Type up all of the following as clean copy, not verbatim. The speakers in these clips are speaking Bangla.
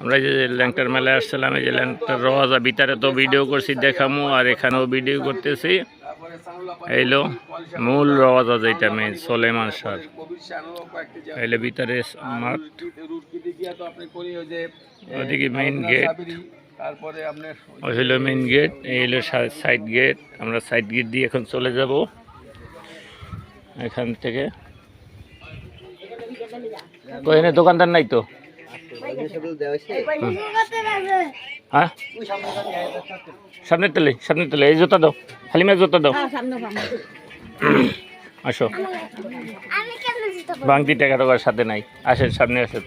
আমরা যে ল্যাংটার মেলায় আসছিলাম, এই যে ল্যাংটার রওয়াজা ভিতরে তো ভিডিও করছি দেখামু, আর এখানেও ভিডিও করতেছি। এইলো মূল রওয়াজা যেটা মেন সোলেমান শাহ, এইলো ভিতরে মাঠ, ওদিকে মেইন গেট, ওই হলো মেইন গেট, এই হলো সাইড গেট। আমরা সাইড গেট দিয়ে এখন চলে যাব এখান থেকে। তো এনে দোকানদার নাই তো? হ্যাঁ, সামনের তেলে এই জুতা দাও, হালিমার জুতা দাও। আসো, বাংতি টাকা টাকার সাথে নাই, আসেন সামনে আসেন।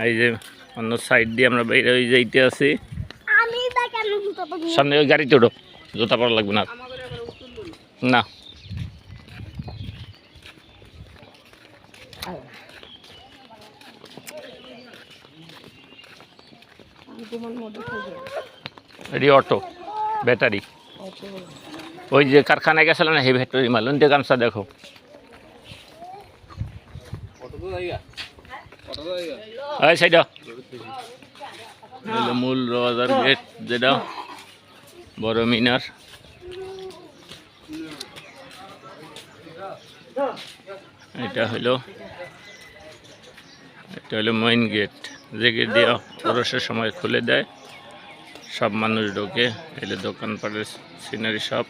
এই যে অন্য সাইড দিয়ে আমরা বাইরে ওই যাইতে আছি, সামনে ওই গাড়িতে ওঠো, জুতা পরা লাগবে না। না এটি অটো ব্যাটারি, ওই যে কারখানায় গেছিলাম না, সেই ব্যাটারি মাল ওই গামছা দেখো। সেইটা মূল রওয়াজার গেট, যেটা বড় মিনার। এটা হলো মেইন গেট, যে গেট দিয়ে প্রবেশের সময় খুলে দেয়, সব মানুষ ঢোকে। এলে দোকানপাটের সিনারি সব।